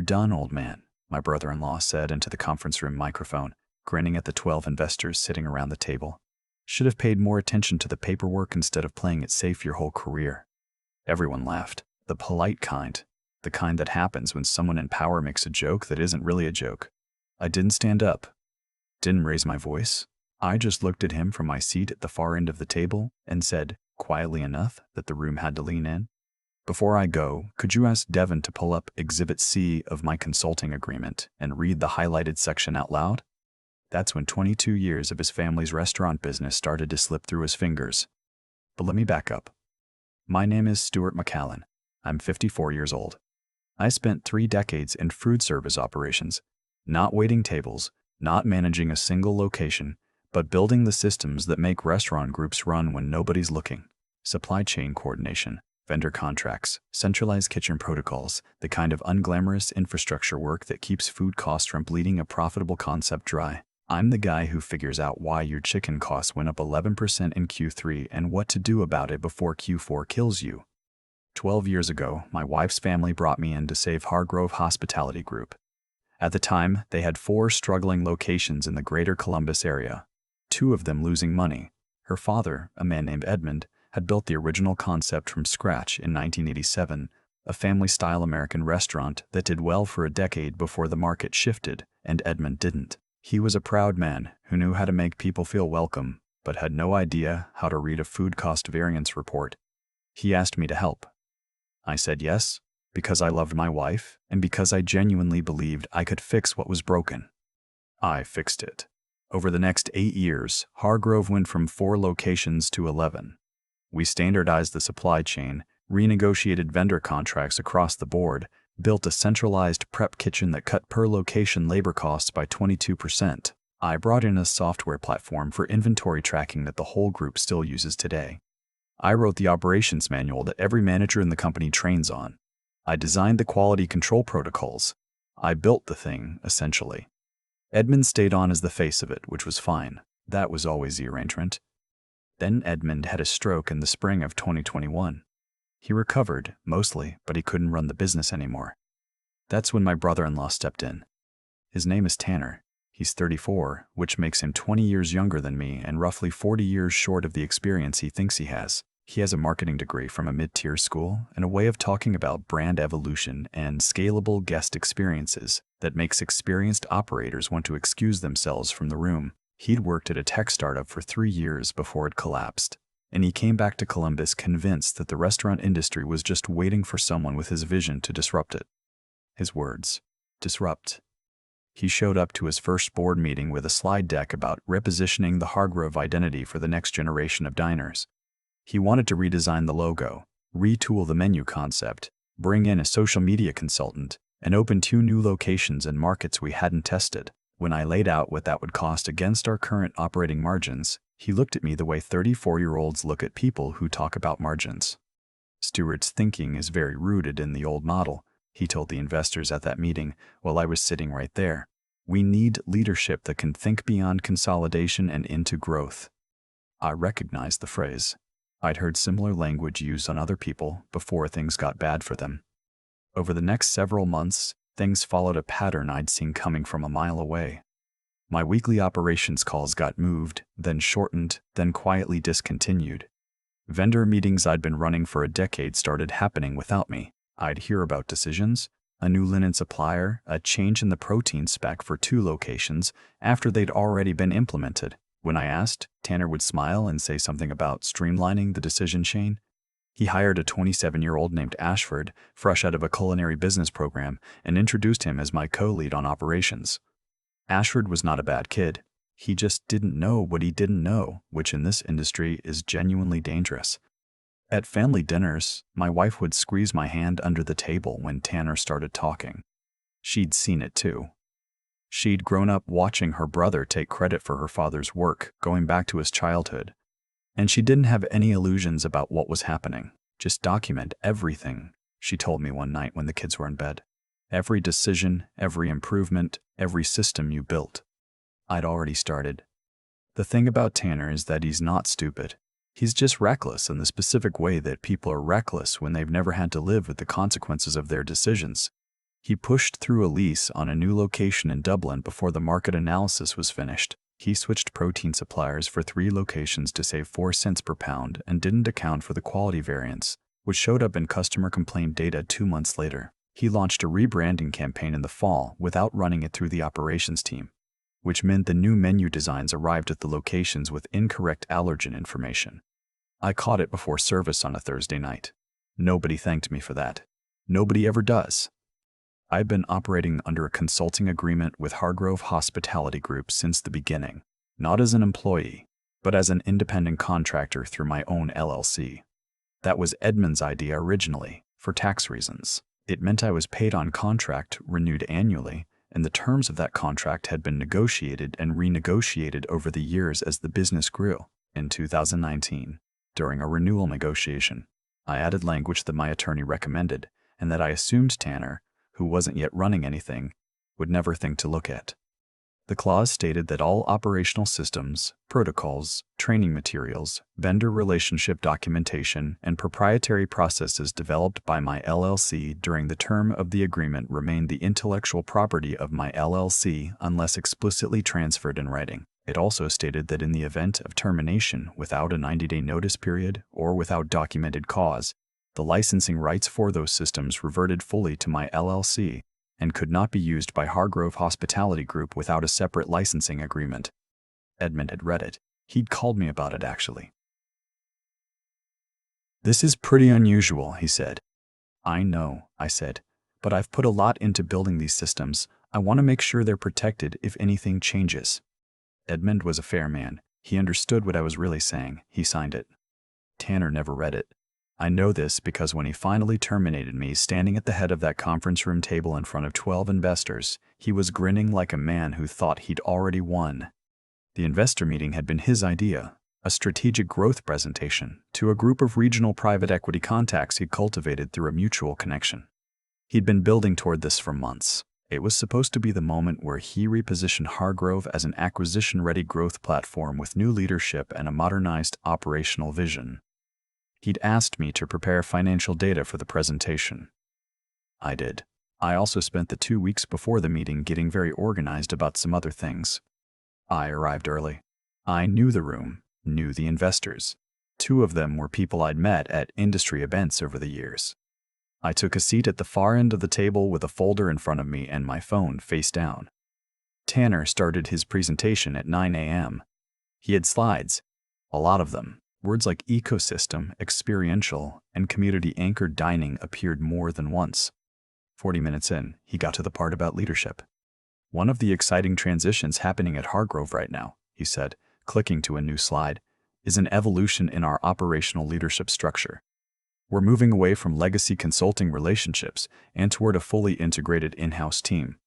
"You're done, old man," my brother-in-law said into the conference room microphone, grinning at the 12 investors sitting around the table. "Should have paid more attention to the paperwork instead of playing it safe your whole career." Everyone laughed. The polite kind. The kind that happens when someone in power makes a joke that isn't really a joke. I didn't stand up. Didn't raise my voice. I just looked at him from my seat at the far end of the table and said, quietly enough that the room had to lean in, "Before I go, could you ask Devin to pull up Exhibit C of my consulting agreement and read the highlighted section out loud?" That's when 22 years of his family's restaurant business started to slip through his fingers. But let me back up. My name is Stewart Macallan. I'm 54 years old. I spent 3 decades in food service operations, not waiting tables, not managing a single location, but building the systems that make restaurant groups run when nobody's looking. Supply chain coordination, vendor contracts, centralized kitchen protocols, the kind of unglamorous infrastructure work that keeps food costs from bleeding a profitable concept dry. I'm the guy who figures out why your chicken costs went up 11% in Q3 and what to do about it before Q4 kills you. 12 years ago, my wife's family brought me in to save Hargrove Hospitality Group. At the time, they had 4 struggling locations in the greater Columbus area, 2 of them losing money. Her father, a man named Edmund, had built the original concept from scratch in 1987, a family-style American restaurant that did well for a decade before the market shifted, and Edmund didn't. He was a proud man who knew how to make people feel welcome, but had no idea how to read a food cost variance report. He asked me to help. I said yes, because I loved my wife and because I genuinely believed I could fix what was broken. I fixed it. Over the next 8 years, Hargrove went from 4 locations to 11. We standardized the supply chain, renegotiated vendor contracts across the board, built a centralized prep kitchen that cut per location labor costs by 22%. I brought in a software platform for inventory tracking that the whole group still uses today. I wrote the operations manual that every manager in the company trains on. I designed the quality control protocols. I built the thing, essentially. Edmund stayed on as the face of it, which was fine. That was always the arrangement. Then Edmund had a stroke in the spring of 2021. He recovered, mostly, but he couldn't run the business anymore. That's when my brother-in-law stepped in. His name is Tanner. He's 34, which makes him 20 years younger than me and roughly 40 years short of the experience he thinks he has. He has a marketing degree from a mid-tier school and a way of talking about brand evolution and scalable guest experiences that makes experienced operators want to excuse themselves from the room. He'd worked at a tech startup for 3 years before it collapsed, and he came back to Columbus convinced that the restaurant industry was just waiting for someone with his vision to disrupt it. His words, disrupt. He showed up to his first board meeting with a slide deck about repositioning the Hargrove identity for the next generation of diners. He wanted to redesign the logo, retool the menu concept, bring in a social media consultant, and open 2 new locations in markets we hadn't tested. When I laid out what that would cost against our current operating margins, he looked at me the way 34-year-olds look at people who talk about margins. "Stewart's thinking is very rooted in the old model," he told the investors at that meeting while I was sitting right there. "We need leadership that can think beyond consolidation and into growth." I recognized the phrase. I'd heard similar language used on other people before things got bad for them. Over the next several months, things followed a pattern I'd seen coming from a mile away. My weekly operations calls got moved, then shortened, then quietly discontinued. Vendor meetings I'd been running for a decade started happening without me. I'd hear about decisions, a new linen supplier, a change in the protein spec for 2 locations after they'd already been implemented. When I asked, Tanner would smile and say something about streamlining the decision chain. He hired a 27-year-old named Ashford, fresh out of a culinary business program, and introduced him as my co-lead on operations. Ashford was not a bad kid. He just didn't know what he didn't know, which in this industry is genuinely dangerous. At family dinners, my wife would squeeze my hand under the table when Tanner started talking. She'd seen it too. She'd grown up watching her brother take credit for her father's work, going back to his childhood. And she didn't have any illusions about what was happening. "Just document everything," she told me one night when the kids were in bed. "Every decision, every improvement, every system you built." I'd already started. The thing about Tanner is that he's not stupid. He's just reckless in the specific way that people are reckless when they've never had to live with the consequences of their decisions. He pushed through a lease on a new location in Dublin before the market analysis was finished. He switched protein suppliers for 3 locations to save 4 cents per pound and didn't account for the quality variance, which showed up in customer complaint data 2 months later. He launched a rebranding campaign in the fall without running it through the operations team, which meant the new menu designs arrived at the locations with incorrect allergen information. I caught it before service on a Thursday night. Nobody thanked me for that. Nobody ever does. I've been operating under a consulting agreement with Hargrove Hospitality Group since the beginning, not as an employee, but as an independent contractor through my own LLC. That was Edmund's idea originally, for tax reasons. It meant I was paid on contract, renewed annually, and the terms of that contract had been negotiated and renegotiated over the years as the business grew. In 2019, during a renewal negotiation, I added language that my attorney recommended and that I assumed Tanner, who wasn't yet running anything, would never think to look at. The clause stated that all operational systems, protocols, training materials, vendor relationship documentation, and proprietary processes developed by my LLC during the term of the agreement remained the intellectual property of my LLC unless explicitly transferred in writing. It also stated that in the event of termination without a 90-day notice period or without documented cause, the licensing rights for those systems reverted fully to my LLC and could not be used by Hargrove Hospitality Group without a separate licensing agreement. Edmund had read it. He'd called me about it, actually. "This is pretty unusual," he said. "I know," I said, "but I've put a lot into building these systems. I want to make sure they're protected if anything changes." Edmund was a fair man. He understood what I was really saying. He signed it. Tanner never read it. I know this because when he finally terminated me standing at the head of that conference room table in front of 12 investors, he was grinning like a man who thought he'd already won. The investor meeting had been his idea, a strategic growth presentation to a group of regional private equity contacts he'd cultivated through a mutual connection. He'd been building toward this for months. It was supposed to be the moment where he repositioned Hargrove as an acquisition-ready growth platform with new leadership and a modernized operational vision. He'd asked me to prepare financial data for the presentation. I did. I also spent the 2 weeks before the meeting getting very organized about some other things. I arrived early. I knew the room, knew the investors. 2 of them were people I'd met at industry events over the years. I took a seat at the far end of the table with a folder in front of me and my phone face down. Tanner started his presentation at 9 a.m. He had slides, a lot of them. Words like ecosystem, experiential, and community-anchored dining appeared more than once. 40 minutes in, he got to the part about leadership. "One of the exciting transitions happening at Hargrove right now," he said, clicking to a new slide, "is an evolution in our operational leadership structure. We're moving away from legacy consulting relationships and toward a fully integrated in-house team."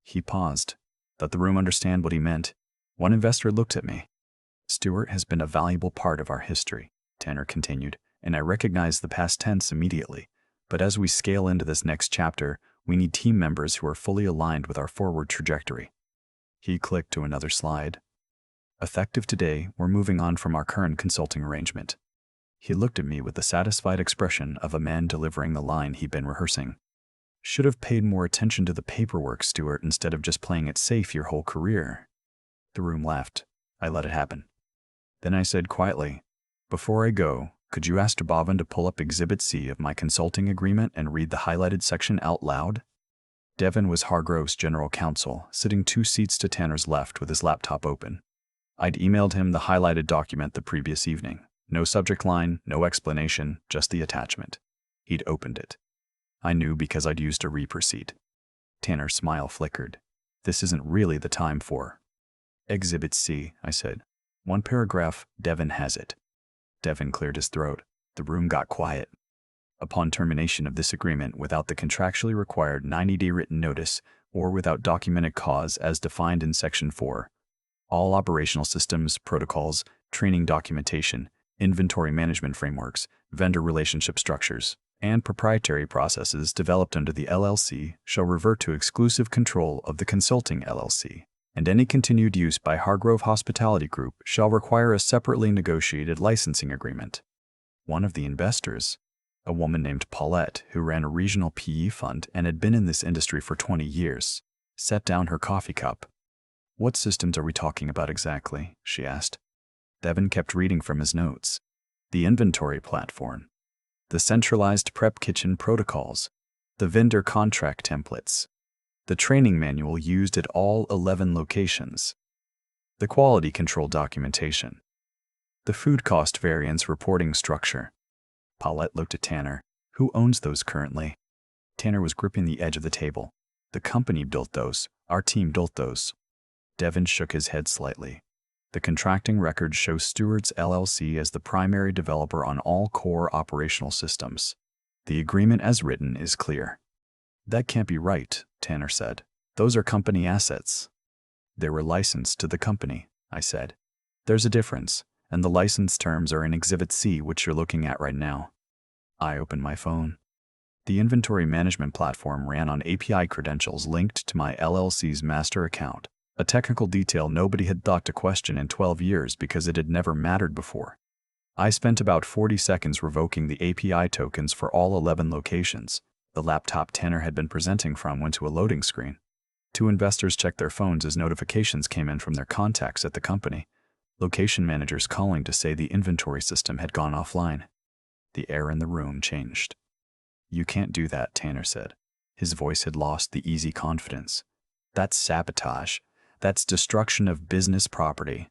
He paused. Let the room understand what he meant. One investor looked at me. "Stewart has been a valuable part of our history," Tanner continued, "and I recognize the past tense immediately. But as we scale into this next chapter, we need team members who are fully aligned with our forward trajectory." He clicked to another slide. "Effective today, we're moving on from our current consulting arrangement." He looked at me with the satisfied expression of a man delivering the line he'd been rehearsing. "Should have paid more attention to the paperwork, Stewart, instead of just playing it safe your whole career." The room laughed. I let it happen. Then I said quietly, "Before I go, could you ask Bobbin to pull up Exhibit C of my consulting agreement and read the highlighted section out loud?" Devin was Hargrove's general counsel, sitting 2 seats to Tanner's left with his laptop open. I'd emailed him the highlighted document the previous evening. No subject line, no explanation, just the attachment. He'd opened it. I knew because I'd used a reproceed. Tanner's smile flickered. "This isn't really the time for..." "Exhibit C," I said. "1 paragraph, Devin has it." Devin cleared his throat. The room got quiet. "Upon termination of this agreement without the contractually required 90-day written notice or without documented cause as defined in Section 4, all operational systems, protocols, training documentation, inventory management frameworks, vendor relationship structures, and proprietary processes developed under the LLC shall revert to exclusive control of the consulting LLC, and any continued use by Hargrove Hospitality Group shall require a separately negotiated licensing agreement." One of the investors, A woman named Paulette, who ran a regional PE fund and had been in this industry for 20 years, set down her coffee cup. "What systems are we talking about exactly?" she asked. Devin kept reading from his notes. The inventory platform, the centralized prep kitchen protocols, the vendor contract templates, the training manual used at all 11 locations, the quality control documentation, the food cost variance reporting structure. Paulette looked at Tanner. "Who owns those currently?" Tanner was gripping the edge of the table. "The company built those. Our team built those." Devin shook his head slightly. "The contracting records show Stewart's LLC as the primary developer on all core operational systems. The agreement as written is clear." "That can't be right," Tanner said. "Those are company assets." "They were licensed to the company," I said. "There's a difference, and the license terms are in Exhibit C, which you're looking at right now." I opened my phone. The inventory management platform ran on API credentials linked to my LLC's master account, a technical detail nobody had thought to question in 12 years because it had never mattered before. I spent about 40 seconds revoking the API tokens for all 11 locations. The laptop Tanner had been presenting from went to a loading screen. 2 investors checked their phones as notifications came in from their contacts at the company. Location managers calling to say the inventory system had gone offline. The air in the room changed. "You can't do that," Tanner said. His voice had lost the easy confidence. "That's sabotage. That's destruction of business property."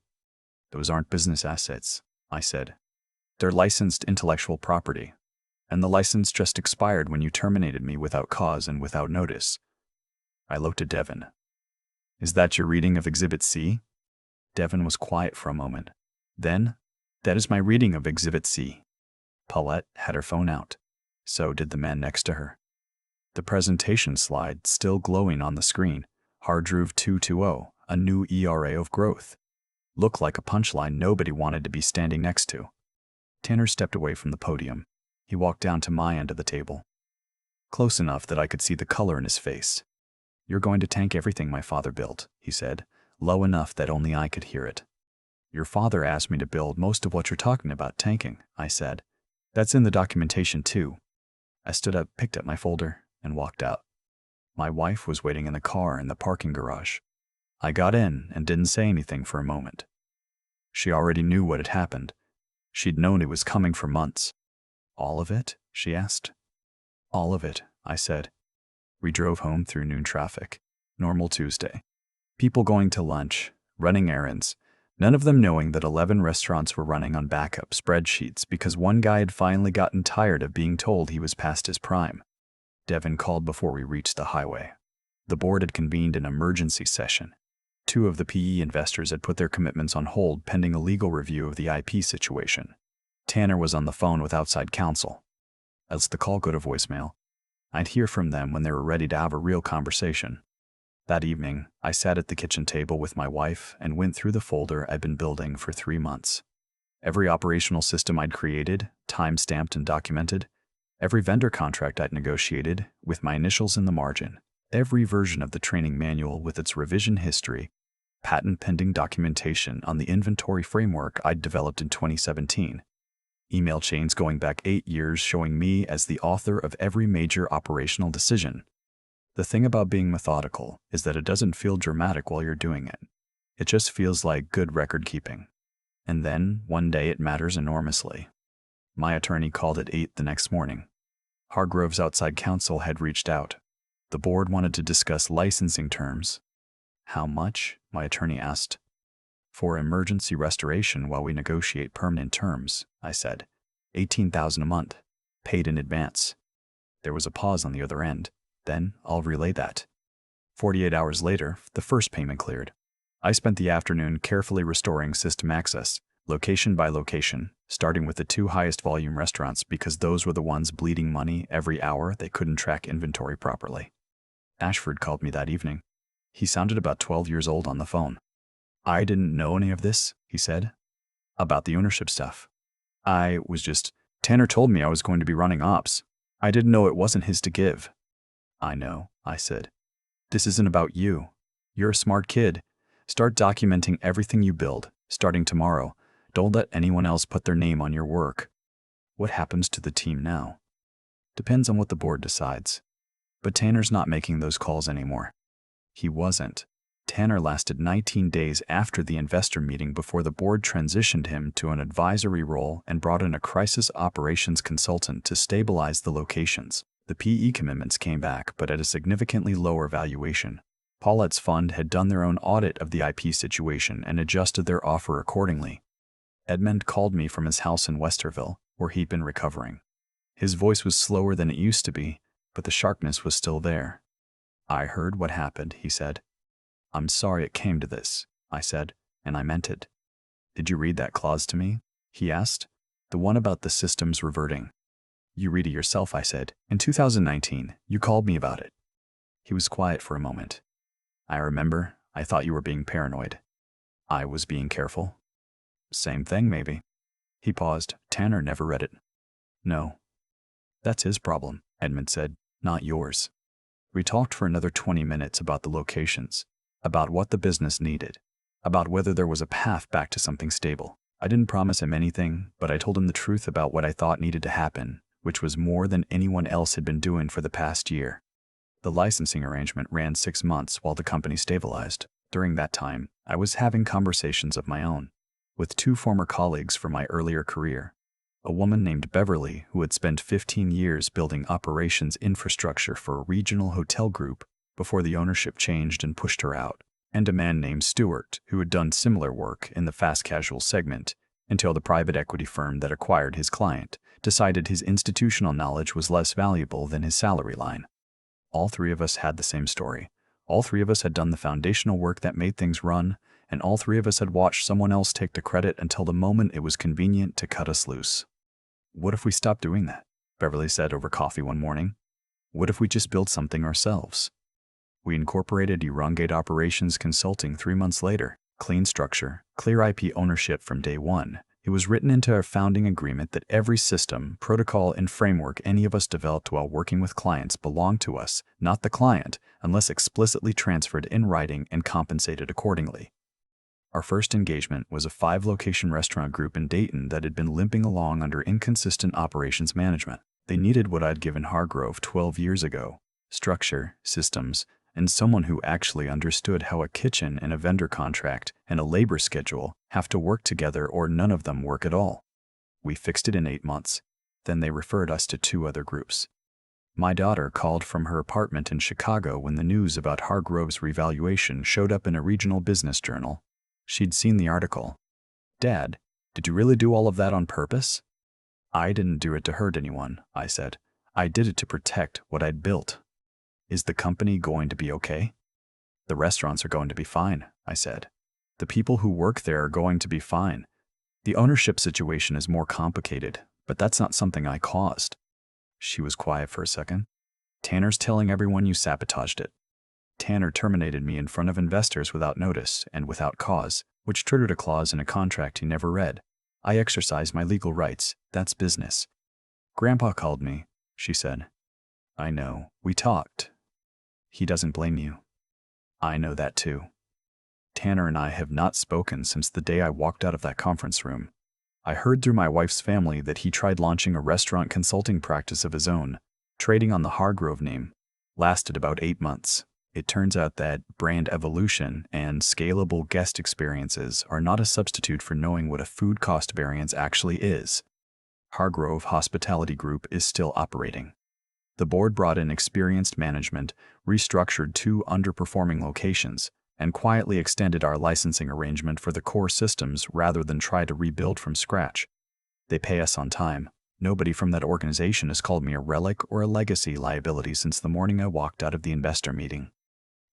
"Those aren't business assets," I said. "They're licensed intellectual property. And the license just expired when you terminated me without cause and without notice." I looked at Devin. "Is that your reading of Exhibit C?" Devin was quiet for a moment. Then, "That is my reading of Exhibit C." Paulette had her phone out. So did the man next to her. The presentation slide still glowing on the screen. Hargrove 220, a new ERA of growth. Looked like a punchline nobody wanted to be standing next to. Tanner stepped away from the podium. He walked down to my end of the table. Close enough that I could see the color in his face. "You're going to tank everything my father built," he said, low enough that only I could hear it. "Your father asked me to build most of what you're talking about tanking," I said. "That's in the documentation too." I stood up, picked up my folder, and walked out. My wife was waiting in the car in the parking garage. I got in and didn't say anything for a moment. She already knew what had happened. She'd known it was coming for months. "All of it?" she asked. "All of it," I said. We drove home through noon traffic. Normal Tuesday. People going to lunch, running errands, none of them knowing that 11 restaurants were running on backup spreadsheets because one guy had finally gotten tired of being told he was past his prime. Devin called before we reached the highway. The board had convened an emergency session. 2 of the PE investors had put their commitments on hold pending a legal review of the IP situation. Tanner was on the phone with outside counsel. As the call go to voicemail, I'd hear from them when they were ready to have a real conversation. That evening, I sat at the kitchen table with my wife and went through the folder I'd been building for 3 months. Every operational system I'd created, time-stamped and documented, every vendor contract I'd negotiated, with my initials in the margin, every version of the training manual with its revision history, patent-pending documentation on the inventory framework I'd developed in 2017, email chains going back 8 years showing me as the author of every major operational decision. The thing about being methodical is that it doesn't feel dramatic while you're doing it. It just feels like good record keeping. And then, one day, it matters enormously. My attorney called at 8 the next morning. Hargrove's outside counsel had reached out. The board wanted to discuss licensing terms. "How much?" my attorney asked. "For emergency restoration while we negotiate permanent terms," I said. $18,000 a month, paid in advance." There was a pause on the other end. "Then I'll relay that." 48 hours later, the first payment cleared. I spent the afternoon carefully restoring system access, location by location, starting with the 2 highest volume restaurants because those were the ones bleeding money every hour they couldn't track inventory properly. Ashford called me that evening. He sounded about 12 years old on the phone. "I didn't know any of this," he said. "About the ownership stuff. Tanner told me I was going to be running ops. I didn't know it wasn't his to give." "I know," I said. "This isn't about you. You're a smart kid. Start documenting everything you build, starting tomorrow. Don't let anyone else put their name on your work." "What happens to the team now?" Depends on what the board decides. But Tanner's not making those calls anymore. He wasn't. Tanner lasted 19 days after the investor meeting before the board transitioned him to an advisory role and brought in a crisis operations consultant to stabilize the locations. The PE commitments came back, but at a significantly lower valuation. Paulette's fund had done their own audit of the IP situation and adjusted their offer accordingly. Edmund called me from his house in Westerville, where he'd been recovering. His voice was slower than it used to be, but the sharpness was still there. "I heard what happened," he said. "I'm sorry it came to this," I said, and I meant it. "Did you read that clause to me?" he asked. "The one about the systems reverting." "You read it yourself," I said. "In 2019, you called me about it." He was quiet for a moment. "I remember. I thought you were being paranoid." "I was being careful." "Same thing, maybe." He paused. "Tanner never read it." "No." "That's his problem," Edmund said, "not yours." We talked for another 20 minutes about the locations, about what the business needed, about whether there was a path back to something stable. I didn't promise him anything, but I told him the truth about what I thought needed to happen, which was more than anyone else had been doing for the past year. The licensing arrangement ran 6 months while the company stabilized. During that time, I was having conversations of my own with 2 former colleagues from my earlier career. A woman named Beverly, who had spent 15 years building operations infrastructure for a regional hotel group before the ownership changed and pushed her out, and a man named Stewart, who had done similar work in the fast casual segment until the private equity firm that acquired his client decided his institutional knowledge was less valuable than his salary line. All 3 of us had the same story. All 3 of us had done the foundational work that made things run, and all 3 of us had watched someone else take the credit until the moment it was convenient to cut us loose. "What if we stopped doing that?" Beverly said over coffee one morning. "What if we just built something ourselves?" We incorporated Elongate Operations Consulting 3 months later. Clean structure, clear IP ownership from day one. It was written into our founding agreement that every system, protocol, and framework any of us developed while working with clients belonged to us, not the client, unless explicitly transferred in writing and compensated accordingly. Our first engagement was a 5-location restaurant group in Dayton that had been limping along under inconsistent operations management. They needed what I'd given Hargrove 12 years ago: structure, systems, and someone who actually understood how a kitchen and a vendor contract and a labor schedule have to work together or none of them work at all. We fixed it in 8 months. Then they referred us to 2 other groups. My daughter called from her apartment in Chicago when the news about Hargrove's revaluation showed up in a regional business journal. She'd seen the article. "Dad, did you really do all of that on purpose?" "I didn't do it to hurt anyone," I said. "I did it to protect what I'd built." "Is the company going to be okay?" "The restaurants are going to be fine," I said. "The people who work there are going to be fine. The ownership situation is more complicated, but that's not something I caused." She was quiet for a second. "Tanner's telling everyone you sabotaged it." "Tanner terminated me in front of investors without notice and without cause, which triggered a clause in a contract he never read. I exercised my legal rights. That's business." "Grandpa called me," she said. "I know. We talked." "He doesn't blame you." "I know that too." Tanner and I have not spoken since the day I walked out of that conference room. I heard through my wife's family that he tried launching a restaurant consulting practice of his own, trading on the Hargrove name. Lasted about 8 months. It turns out that brand evolution and scalable guest experiences are not a substitute for knowing what a food cost variance actually is. Hargrove Hospitality Group is still operating. The board brought in experienced management, restructured 2 underperforming locations, and quietly extended our licensing arrangement for the core systems rather than try to rebuild from scratch. They pay us on time. Nobody from that organization has called me a relic or a legacy liability since the morning I walked out of the investor meeting.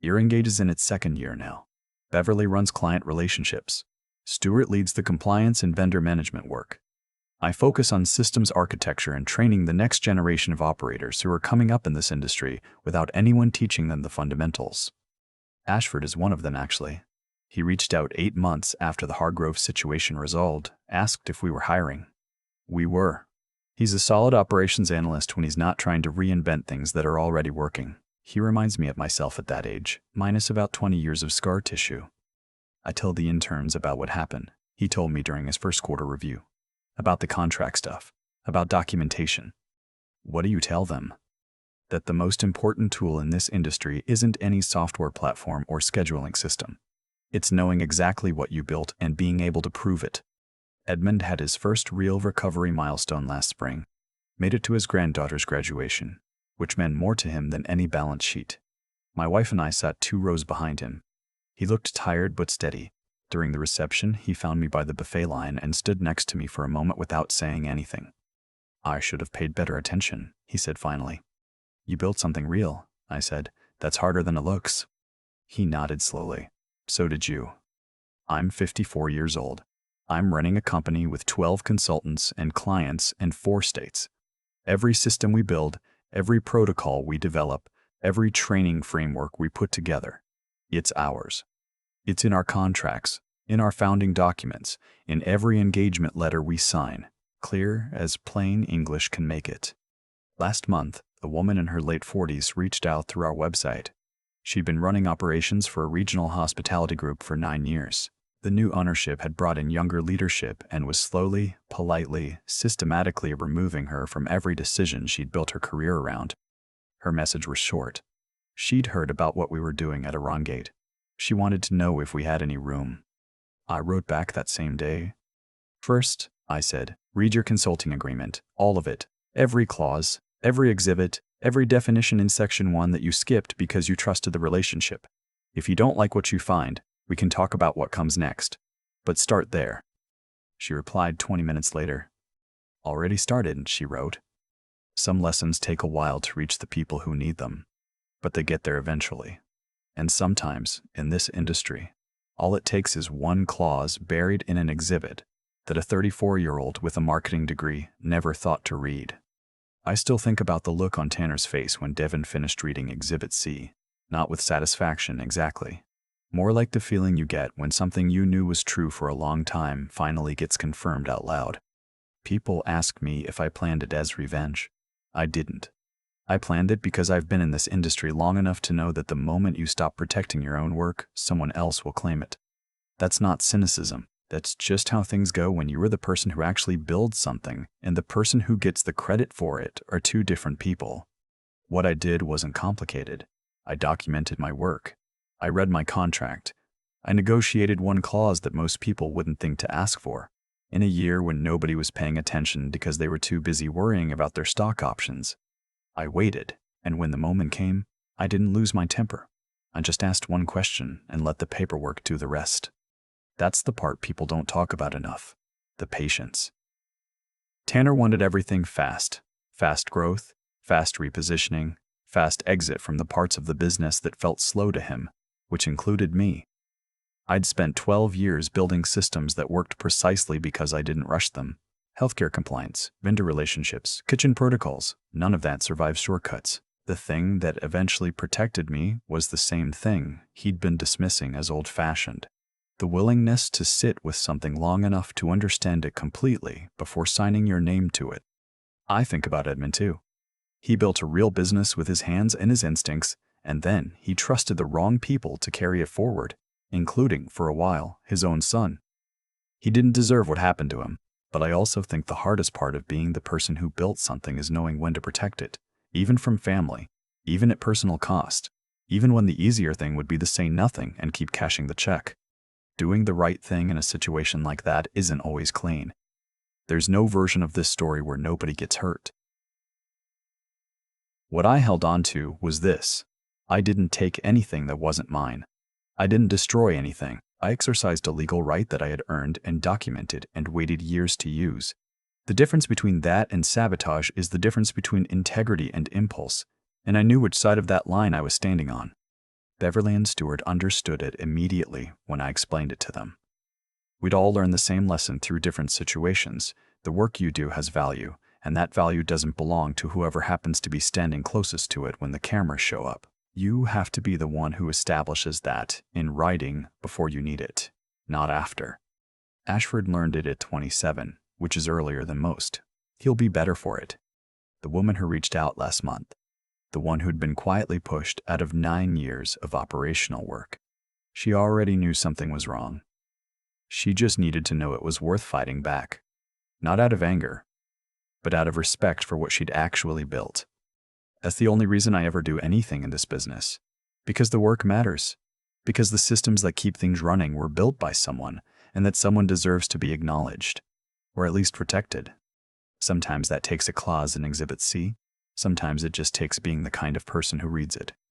Elongate is in its 2nd year now. Beverly runs client relationships. Stewart leads the compliance and vendor management work. I focus on systems architecture and training the next generation of operators who are coming up in this industry without anyone teaching them the fundamentals. Ashford is one of them, actually. He reached out 8 months after the Hargrove situation resolved, asked if we were hiring. We were. He's a solid operations analyst when he's not trying to reinvent things that are already working. He reminds me of myself at that age, minus about 20 years of scar tissue. I tell the interns about what happened. He told me during his first quarter review. About the contract stuff. About documentation. What do you tell them? That the most important tool in this industry isn't any software platform or scheduling system. It's knowing exactly what you built and being able to prove it. Edmund had his first real recovery milestone last spring, made it to his granddaughter's graduation, which meant more to him than any balance sheet. My wife and I sat 2 rows behind him. He looked tired but steady. During the reception, he found me by the buffet line and stood next to me for a moment without saying anything. I should have paid better attention, he said finally. You built something real, I said. That's harder than it looks. He nodded slowly. So did you. I'm 54 years old. I'm running a company with 12 consultants and clients in 4 states. Every system we build, every protocol we develop, every training framework we put together, it's ours. It's in our contracts, in our founding documents, in every engagement letter we sign, clear as plain English can make it. Last month, a woman in her late 40s reached out through our website. She'd been running operations for a regional hospitality group for 9 years. The new ownership had brought in younger leadership and was slowly, politely, systematically removing her from every decision she'd built her career around. Her message was short. She'd heard about what we were doing at Arongate. She wanted to know if we had any room. I wrote back that same day. First, I said, read your consulting agreement, all of it, every clause, every exhibit, every definition in Section 1 that you skipped because you trusted the relationship. If you don't like what you find, we can talk about what comes next. But start there. She replied 20 minutes later. Already started, she wrote. Some lessons take a while to reach the people who need them, but they get there eventually. And sometimes, in this industry, all it takes is one clause buried in an exhibit that a 34-year-old with a marketing degree never thought to read. I still think about the look on Tanner's face when Devin finished reading Exhibit C, not with satisfaction exactly. More like the feeling you get when something you knew was true for a long time finally gets confirmed out loud. People ask me if I planned it as revenge. I didn't. I planned it because I've been in this industry long enough to know that the moment you stop protecting your own work, someone else will claim it. That's not cynicism. That's just how things go when you are the person who actually builds something and the person who gets the credit for it are 2 different people. What I did wasn't complicated. I documented my work. I read my contract. I negotiated one clause that most people wouldn't think to ask for, in a year when nobody was paying attention because they were too busy worrying about their stock options. I waited, and when the moment came, I didn't lose my temper. I just asked one question and let the paperwork do the rest. That's the part people don't talk about enough, the patience. Tanner wanted everything fast. Fast growth, fast repositioning, fast exit from the parts of the business that felt slow to him, which included me. I'd spent 12 years building systems that worked precisely because I didn't rush them. Healthcare compliance, vendor relationships, kitchen protocols, none of that survived shortcuts. The thing that eventually protected me was the same thing he'd been dismissing as old-fashioned. The willingness to sit with something long enough to understand it completely before signing your name to it. I think about Edmund too. He built a real business with his hands and his instincts, and then he trusted the wrong people to carry it forward, including, for a while, his own son. He didn't deserve what happened to him, but I also think the hardest part of being the person who built something is knowing when to protect it, even from family, even at personal cost, even when the easier thing would be to say nothing and keep cashing the check. Doing the right thing in a situation like that isn't always clean. There's no version of this story where nobody gets hurt. What I held on to was this. I didn't take anything that wasn't mine. I didn't destroy anything. I exercised a legal right that I had earned and documented and waited years to use. The difference between that and sabotage is the difference between integrity and impulse, and I knew which side of that line I was standing on. Beverly and Stewart understood it immediately when I explained it to them. We'd all learned the same lesson through different situations. The work you do has value, and that value doesn't belong to whoever happens to be standing closest to it when the cameras show up. You have to be the one who establishes that in writing before you need it, not after. Ashford learned it at 27, which is earlier than most. He'll be better for it. The woman who reached out last month, the one who'd been quietly pushed out of 9 years of operational work. She already knew something was wrong. She just needed to know it was worth fighting back. Not out of anger, but out of respect for what she'd actually built. That's the only reason I ever do anything in this business. Because the work matters. Because the systems that keep things running were built by someone, and that someone deserves to be acknowledged, or at least protected. Sometimes that takes a clause in Exhibit C. Sometimes it just takes being the kind of person who reads it.